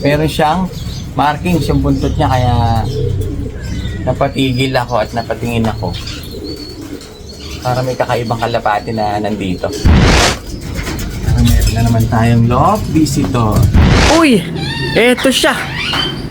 Meron siyang markings yung buntot niya, kaya napatigil ako at napatingin ako. Para may kakaibang kalapati na nandito. Parang meron na naman tayong love visitor. Uy! Eto siya!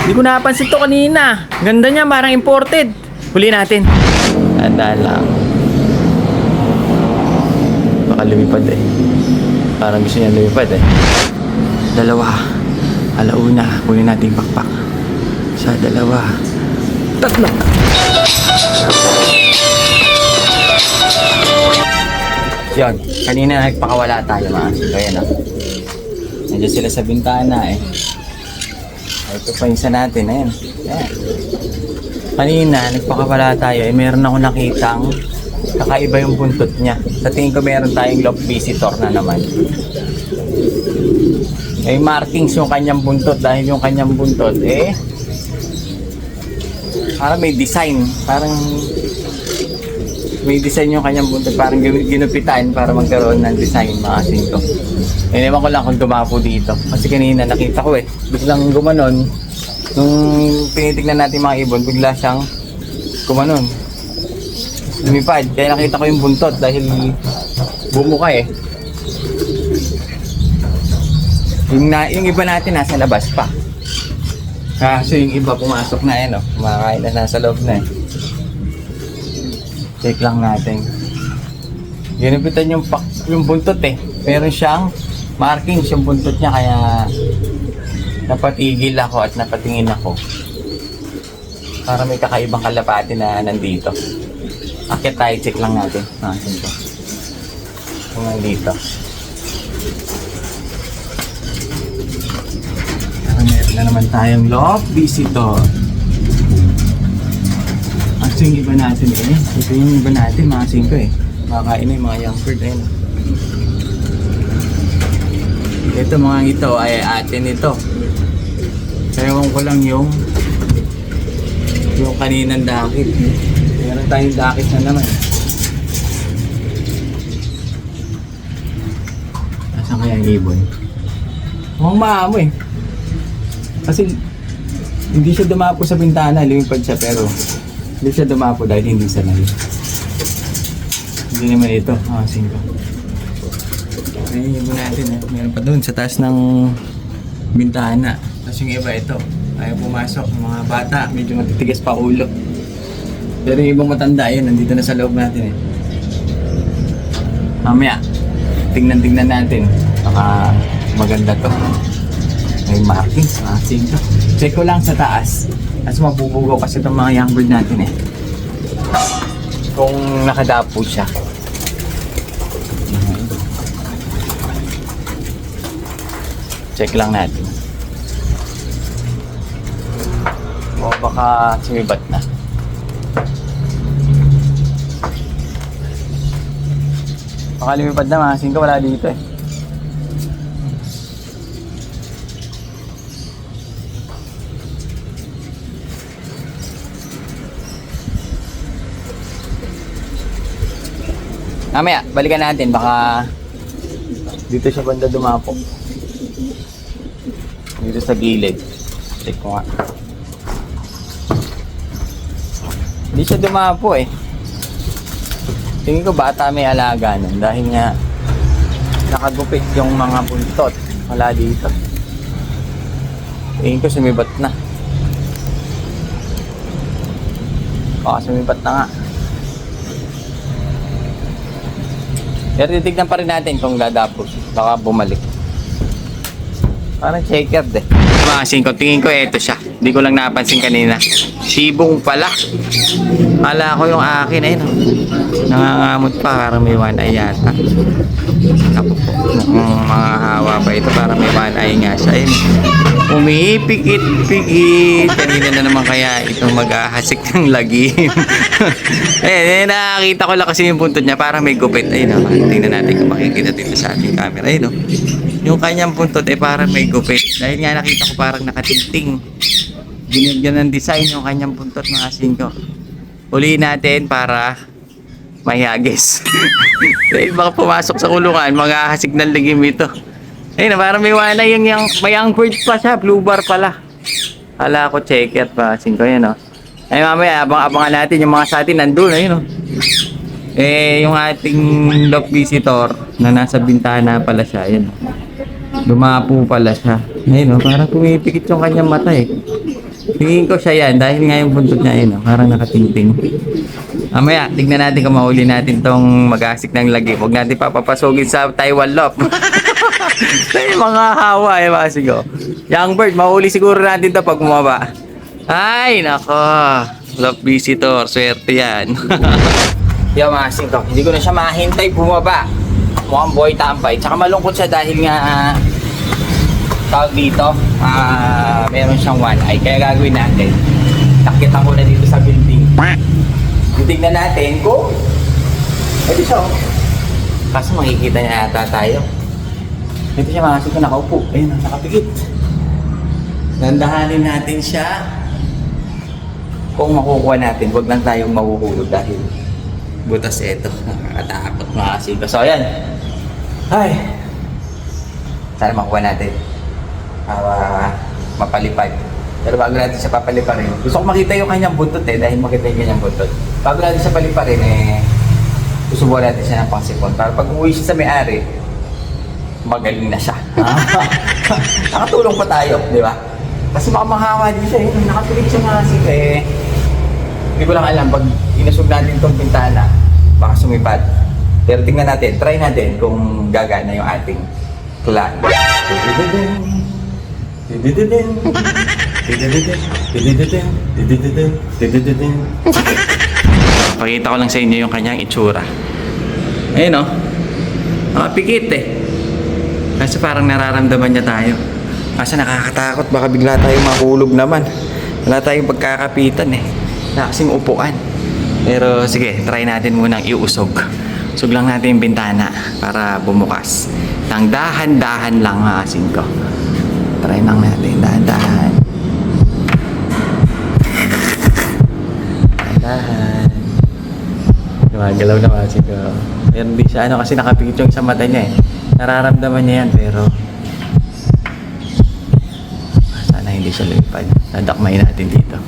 Hindi ko napansin to kanina. Ganda niya, parang imported. Huli natin. Tanda lang. Baka lumipad eh. Parang gusto niya lumipad eh. Dalawa. Alauna. Huli natin yung pakpak. Sa dalawa. Tatlo. Yun. Kanina nagpakawala tayo mga asin. Kaya na. Nandiyan sila sa bintana eh. Ito pa isa natin. Ayan. Ayan. Kanina nagpakawala tayo eh. Meron ako nakitang kakaiba yung buntot niya. Sa tingin ko meron tayong love visitor na naman. May markings yung kanyang buntot dahil yung kanyang buntot eh parang may design, parang may design yung kanyang buntot, parang ginupitan para magkaroon ng design mga singko. Ewan ko lang kung dumapo dito kasi kanina nakita ko eh biglang gumanon nung tinitignan natin mga ibon, bigla siyang gumanon, lumipad, kaya nakita ko yung buntot dahil bumuka eh. Yung iba natin nasa labas pa. Kaso yung iba pumasok na eh, no? Kumakain na nasa loob na eh. Check lang natin. Ginupitan yung buntot eh. Meron siyang markings yung buntot niya, kaya napatigil ako at napatingin ako. Para may kakaibang kalapati na nandito. Akit tayo, check lang natin. Nasin ko. Kung nandito. Meron na naman tayong love visitor. Ito yung iba natin eh. Ito yung iba natin, mga 5 eh. Makakain na yung mga young bird. Ayun. Ito mga ito ay atin ito. Ewan ko lang yung kaninang dakit. Meron tayong dakit na naman. Nasaan kaya yung ibon? Mukhang maamo eh. Kasi hindi siya dumapo sa bintana, lumipad siya, pero hindi siya dumapo dahil hindi sanay. Hindi naman ito, 5. Ayun yung natin eh. Meron pa doon sa taas ng bintana. Tapos yung iba ito, ayaw pumasok. Yung mga bata, medyo matitigas pa ulo. Pero yung ibang matanda, yun, nandito na sa loob natin eh. Mamaya, tingnan natin. Baka maganda to. May markings, 5. Check ko lang sa taas. Kasi mabubugaw kasi itong mga young bird natin eh. Kung nakadapo siya. Check lang natin. O baka sumibat na. Baka lumipad na, mga 5 wala dito eh. Mamaya, balikan natin. Baka dito siya banda dumapo. Dito sa gilid. Check ko nga. Hindi siya dumapo eh. Tingin ko bata may alaga nun. Dahil nga nakagupit yung mga buntot. Wala dito. Tingin ko sumibat na. Baka sumibat na nga. Pero titignan pa rin natin kung dadapos. Baka bumalik. Parang checkered eh. Mga 5, tingin ko eto siya. Hindi ko lang napansin kanina. Sibong pala. Kala ko yung akin eh. No? Nangangamot pa. Parang may one eye yata. Ako po. Mukhang mga hawa pa ito. Parang may one eye nga siya. Umipikit-pikit. Kanina na naman kaya itong mag-ahasik ng lagim. Nakakita ko lang kasi yung buntot niya. Parang may gupit. Ayun, tingnan natin kung makikita dito sa ating camera. Ayun, yung kanyang buntot ay parang may gupit. Dahil nga nakita ko parang nakatingting. Ganyan ang design yung kanyang buntot mga 5. Ulihin natin para mahiyagis. Dahil baka pumasok sa kulungan, mag-ahasik ng lagim ito. Ayun, parang may wala yung may young bird pa siya, blue bar pala. Hala ko checker pa, 5 yan, oh. Ay mamaya, abang-abangan natin yung mga sa atin nandun, ayun, oh. Eh, yung ating love visitor na nasa bintana pala siya, ayun. Lumapo pala siya. Ayun, oh, parang pumipikit yung kanyang mata, eh. Tingin ko siya yan, dahil nga yung buntot niya, ayun, oh, parang nakatingting. Mamaya, tignan natin kung mahuli natin tong mag-asik ng lagi. Huwag natin papapasugin sa Taiwan Lop. Ay, mga hawa eh, mga sigo. Young bird, mahuli siguro natin to pag bumaba. Ay, nako. Love visitor, swerte yan. Yo, mga sigo, hindi ko na siya mahintay bumaba. Mukhang boy tambay. Tsaka malungkot siya dahil nga tawag dito, meron siyang one eye. Kaya gagawin natin, takitan ko na dito sa building. Titignan natin kung ito siya, oh. Kaso makikita niya ata tayo. Ito siya, mga sigo, nakaupo. Ayun, nakapikit. Dandahanin natin siya. Kung makukuha natin, huwag lang tayong mahuhulog dahil butas ito. Nakakatakot, mga sigo. So, ayan. Ay. Sana makuha natin. Mapalipad. Pero bago natin siya papaliparin, gusto ko makita yung kanyang buntot eh, dahil makita yung kanyang buntot. Bago natin siya paliparin eh, susubukan natin siya ng pangsipon. Para pag uwi siya sa may-ari, magaling na siya. Nakatulong pa tayo, di ba? Kasi baka manghawa din siya, nakapilig siya mga sik eh. Hindi ko lang alam, pag inusog natin itong bintana, baka sumipad. Pero tingnan natin, try natin kung gagana yung ating tulan. Pakita ko lang sa inyo yung kanyang itsura. Ayun, oh. Nakapikit eh. Kasi parang nararamdaman niya tayo. Kasi nakakatakot, baka bigla tayong mahulog naman. Wala tayong pagkakapitan eh. Wala kasing upuan. Pero sige, try natin munang iusog. Usog lang natin yung bintana para bumukas. Nang dahan-dahan lang, ha, ko. Try lang natin, dahan-dahan. Dahan. Gumagalaw na kasi ko. Pero hindi siya kasi nakapikit yung sa mata niya eh. Nararamdaman niya yan pero sana hindi siya lumipad. Nadakmay natin dito.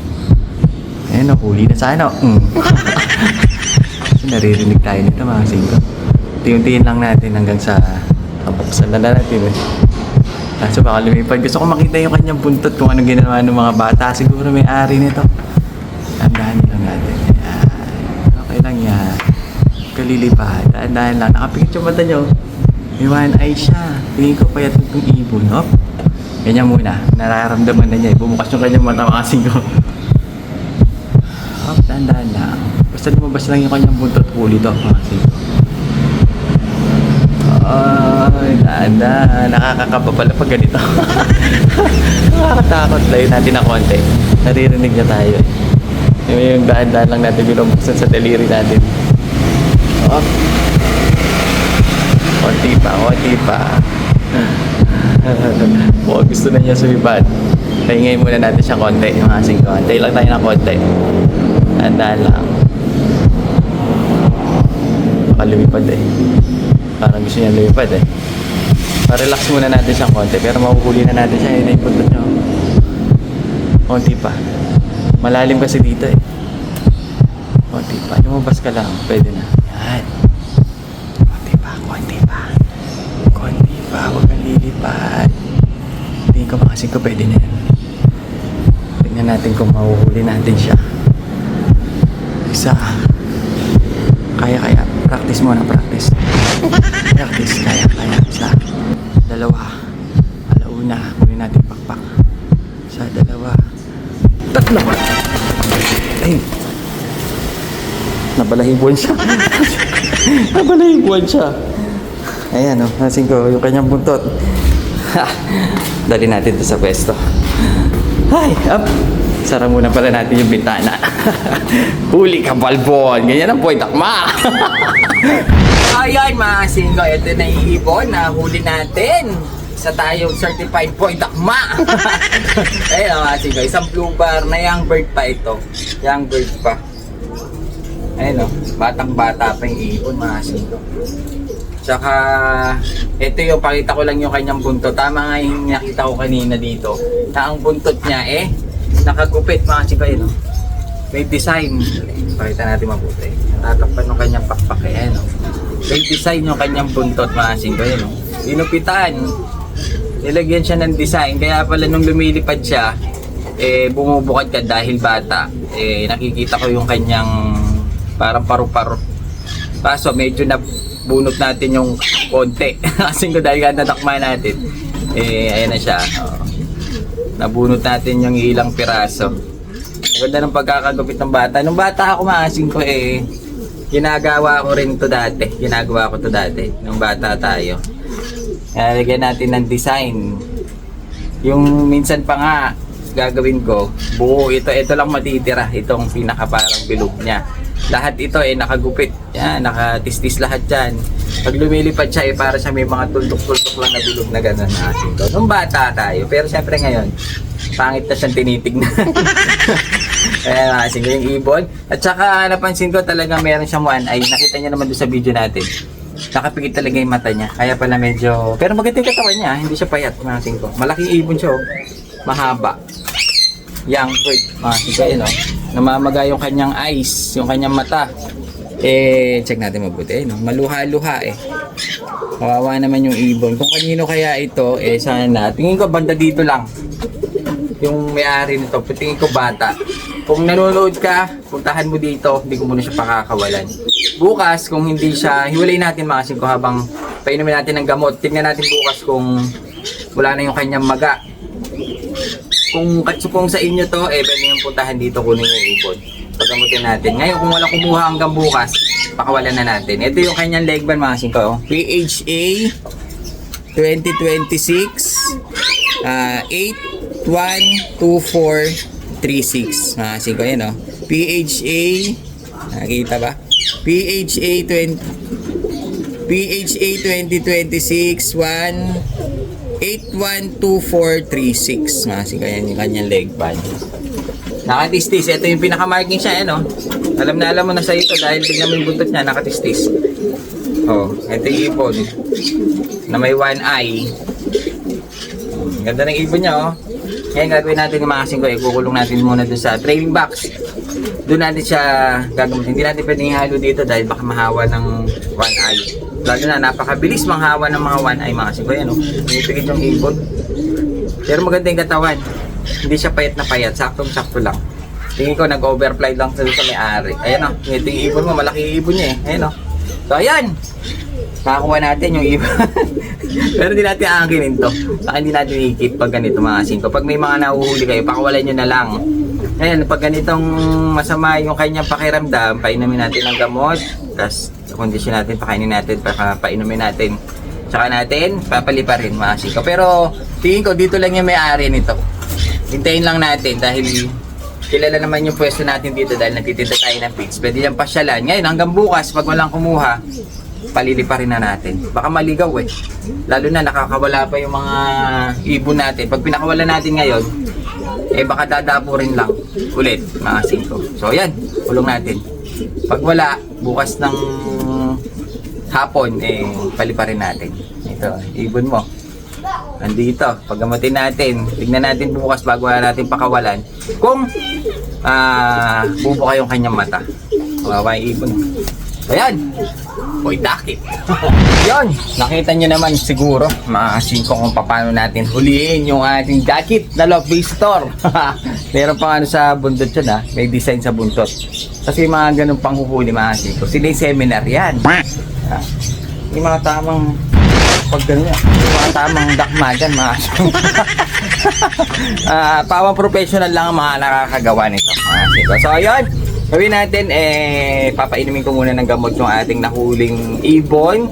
Ayun, huli na sana. Kasi naririnig tayo nito, mga singko. Tiyuntiin lang natin hanggang sa kapapasal na natin eh. Kaso baka lumipad. Gusto ko makita yung kanyang buntot kung anong ginawa ng mga bata. Siguro may ari nito. Tandaan lang natin. Ayan. Okay lang yan. Kalilipad. Tandaan lang. Nakapikit yung mata nyo. May one eye siya. Tingin ko payat itong ibon. Hop. Ganyan muna. Nararamdaman na niya. Bumukas yung kanyang mata, mga singko. Hop. Tandaan lang. Basta lumabas lang yung kanyang buntot. Huli to, mga singko. Ay, tanda. Nakakakapa pala pag ganito. Nakakatakot. Layo natin na konti. Naririnig niya tayo eh. Yung daan-daan lang natin binubuksan sa daliri natin. Oh. Konti pa, konti pa. Mukhang gusto na niya sumipad. Pahingay muna natin siya konti. Mga asing konti lang tayo ng konti. Tandaan lang. Baka lumipad eh. Parang gusto niya lumipad eh. Pa-relax muna natin siyang konti. Pero mahuhuli na natin siya. Yun yung puntot niyo. Konti pa. Malalim kasi dito eh. Konti pa. Lumabas ka lang. Pwede na. Yan. Konti pa. Konti pa. Konti pa. Huwag kang lilipad. Tingin ko makasing ko pwede na yan. Tingnan natin kung mahuhuli natin siya. Isa. Kaya. Practice muna. Practice. Kaya. Isa. Dalawa. Alauna. Muli natin pakpak. Isa. Dalawa. Tatlo. Ay. Nabalahibuan siya. Nabalahibuan siya. Ayan, oh. Nasin ko yung kanyang buntot. Dali natin to sa pwesto. Ay, up. Sara muna pala natin yung bintana. Huli ka, balbon. Ganyan ang boy takma. Ayan, mga singko. Ito na yung ibon na huli natin. Isa tayong certified boy takma. Ayun, mga singko. Isang blue bar na young bird pa ito. Young bird pa. Ayun, oh. Batang-bata pa yung ibon, mga singko. Tsaka, ito yung pakita ko lang yung kanyang buntot. Tama nga yung nakita ko kanina dito. Na ang buntot niya nakagupit mga chika no? May design. Pakita natin mabuti. Natatakpan yung kanyang pakpak no? May design yung kanyang buntot mga chika no? Inupitan. Nilagyan siya ng design. Kaya pala nung lumilipad siya, bumubukad ka dahil bata. Nakikita ko yung kanyang parang paru-paro. Kaso medyo nabunot natin yung konti. Kasi ko dahil natakma natin. Ayan na siya. Nabunot natin yung ilang piraso. Ganda ng pagkakagupit ng bata. Nung bata ako maasin ko ginagawa ko rin to dati. Ginagawa ko to dati. Nung bata tayo. Lagyan natin ng design. Yung minsan pa nga gagawin ko, buo ito lang matitira, itong pinaka parang bilog niya. Lahat ito nakagupit. Yan, nakatistis lahat yan. Pag lumilipad siya para siya may mga tuldok-tuldok lang na bilog na gano'n na asin ko. Nung bata tayo, pero syempre ngayon, pangit na siyang tinitignan. Ayan, asin ko yung ibon. At saka napansin ko talaga meron siyang one eye. Nakita niyo naman doon sa video natin. Nakapikit talaga yung mata niya. Kaya pala medyo, pero maganda yung katawan niya. Hindi siya payat, asin ko. Malaking ibon siya, mahaba. Young bird, mga namamaga yung kanyang eyes, yung kanyang mata. Check natin mabuti, maluha-luha kawawa naman yung ibon. Kung kanino kaya ito, sana, tingin ko banda dito lang yung may-ari nito, tingin ko bata. Kung nanonood ka, puntahan mo dito, hindi ko muna siya pakakawalan. Bukas, kung hindi siya, hiwalay natin mga ko habang painumin natin ng gamot. Tingnan natin bukas kung wala na yung kanyang maga. Kung sa inyo to, pwede yung puntahan dito, kunin yung ibon. Pagamutin natin. Ngayon, kung wala kumuha hanggang bukas, pakawalan na natin. Ito yung kanyang leg band mga singko. PHA 2026 812436 mga singko. Yan PHA, nakita ba? PHA 2026 812436 kasi kaya yung kanyang leg band. Nakatistis. Ito yung pinaka-marking siya Alam mo na sa ito dahil tignan mo yung buntot niya, nakatistis. Ito yung ibon na may one eye. Ganda ng ibon niya Ngayon gagawin natin yung mga kasing ko kukulong natin muna dun sa trailing box. Doon natin siya gagamitin. Hindi natin pwedeng ihalo dito dahil baka mahawa ng one eye. Lalo na napakabilis manghawa ng mga one eye mga singko. Pinipigit yung ibon. Pero maganda yung katawan. Hindi siya payat na payat. Saktong-sakto lang. Tingin ko nag-overfly lang sa may-ari. Ayan ito yung ibon mo. Malaki yung ibon niya Ayan So ayan. Nakakuha natin yung ibon. Pero hindi natin aangkinin to. Saka hindi natin i-keep pag ganito mga singko. Pag may mga nahuhuli kayo, pakawalan nyo na lang. Ayan, pag ganitong masama yung kanyang pakiramdam, painumin natin ng gamot. Tapos kondisyon natin, pakainin natin, painumin natin. Tsaka natin, papaliparin mga siko. Pero tingin ko dito lang yung may-ari nito. Hintayin lang natin dahil kilala naman yung pwesto natin dito dahil nagtitinda tayo ng pigs. Pwede yung pasyalan. Ngayon hanggang bukas, pag walang kumuha, paliliparin na natin. Baka maligaw Lalo na nakakawala pa yung mga ibon natin. Pag pinakawala natin ngayon, baka dadapo rin lang ulit mga singko. So ayan, kulong natin. Pag wala, bukas ng hapon, paliparin natin. Ito, ibon mo. Nandito, paggamutin natin. Tignan natin bukas bago natin pakawalan. Kung bubuka yung kanyang mata. Kawawa yung ibon. Ayan. Boy, dakit. Yun. Nakita nyo naman siguro, mga singko, kung paano natin huliin yung ating dakit na love visitor. Meron pa sa buntot yun May design sa buntot. Kasi mga ganun pang huhuli mga singko. Sila yung seminar yan. Yung mga tamang pag ganyan. Yung mga tamang dakmagan mga singko. Pawang professional lang ang mga nakakagawa nito mga singko. So ayun. Gawin natin, papainumin ko muna ng gamot yung ating nahuling ibon.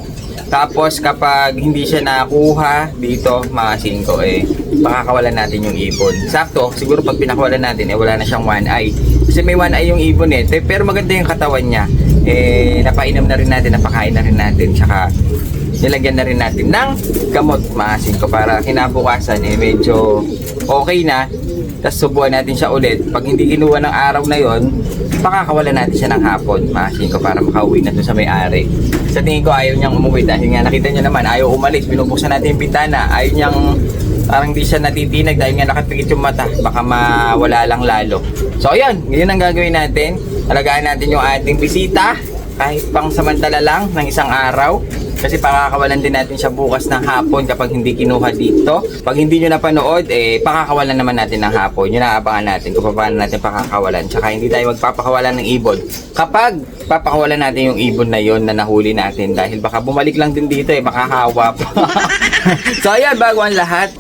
Tapos kapag hindi siya nakuha dito, mga singko, pakakawalan natin yung ibon. Sakto, siguro pag pinakawalan natin, wala na siyang one eye. Kasi may one eye yung ibon pero maganda yung katawan niya. Napainom na rin natin, napakain na rin natin. Tsaka nilagyan na rin natin ng gamot, mga singko, para kinabukasan, medyo okay na. Tapos subuhan natin siya ulit. Pag hindi kinuha ng araw na yon, pakakawalan natin siya ng hapon, masin ko, para makauwi na doon sa may-ari. Sa tingin ko ayaw niyang umuwi dahil nga nakita niyo naman, ayaw umalis, binubuksan natin yung bintana, ayaw niyang, parang di siya natitinag dahil nga nakapikit yung mata, baka mawala lang lalo. So ayun, ngayon ang gagawin natin, alagaan natin yung ating bisita, kahit pang samantala lang ng isang araw. Kasi pakakawalan din natin siya bukas ng hapon kapag hindi kinuha dito. Pag hindi nyo napanood, pakakawalan naman natin ng hapon. Yun ang abangan natin kung paano natin pakakawalan. Tsaka hindi tayo magpapakawalan ng ibon kapag papakawalan natin yung ibon na yon na nahuli natin. Dahil baka bumalik lang din dito, makakahawa pa. So ayan, bago ang lahat,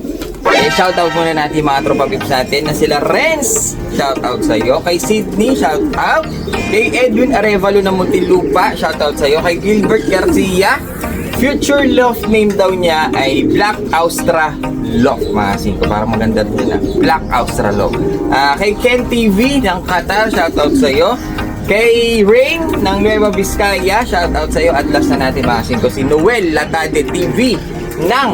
shoutout muna natin mga tropa pips natin na sila Renz, shoutout sa iyo. Kay Sydney, shoutout. Kay Edwin Arevalo ng Muntinlupa, shoutout sa iyo. Kay Gilbert Garcia, future love name daw niya ay Black Australok. Masin ko, parang maganda din na Black Australok. Kay Ken TV ng Qatar, shoutout sa iyo. Kay Rain ng Nueva Vizcaya, shoutout sa iyo. At last na natin masin ko si Noel Latade TV ng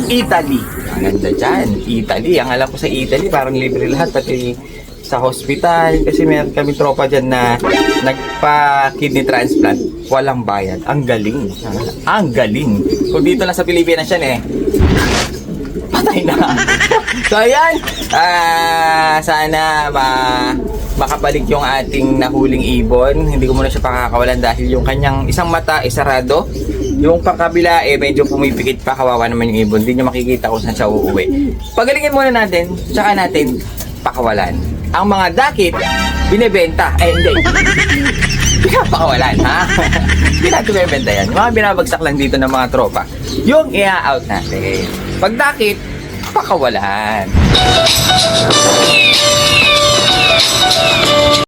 Italy. Ang ganda dyan, Italy. Ang alam ko sa Italy, parang libre lahat, pati sa hospital. Kasi meron kami tropa dyan na nagpa-kidney transplant. Walang bayad. Ang galing. Ang galing. Kung dito lang sa Pilipinas yan patay na. So ayan, sana makabalik yung ating nahuling ibon. Hindi ko muna siya pakakawalan dahil yung kanyang isang mata sarado. Yung pakabila medyo pumipikit pa, kawawa naman yung ibon. Hindi nyo makikita kung saan siya uuwi. Pagalingin muna natin, tsaka natin pakawalan. Ang mga dakit, binebenta. Hindi. Pinapakawalan, ha? Hindi natin binebenta yan. Yung mga binabagsak lang dito ng mga tropa, yung i-out natin. Pag dakit, pakawalan.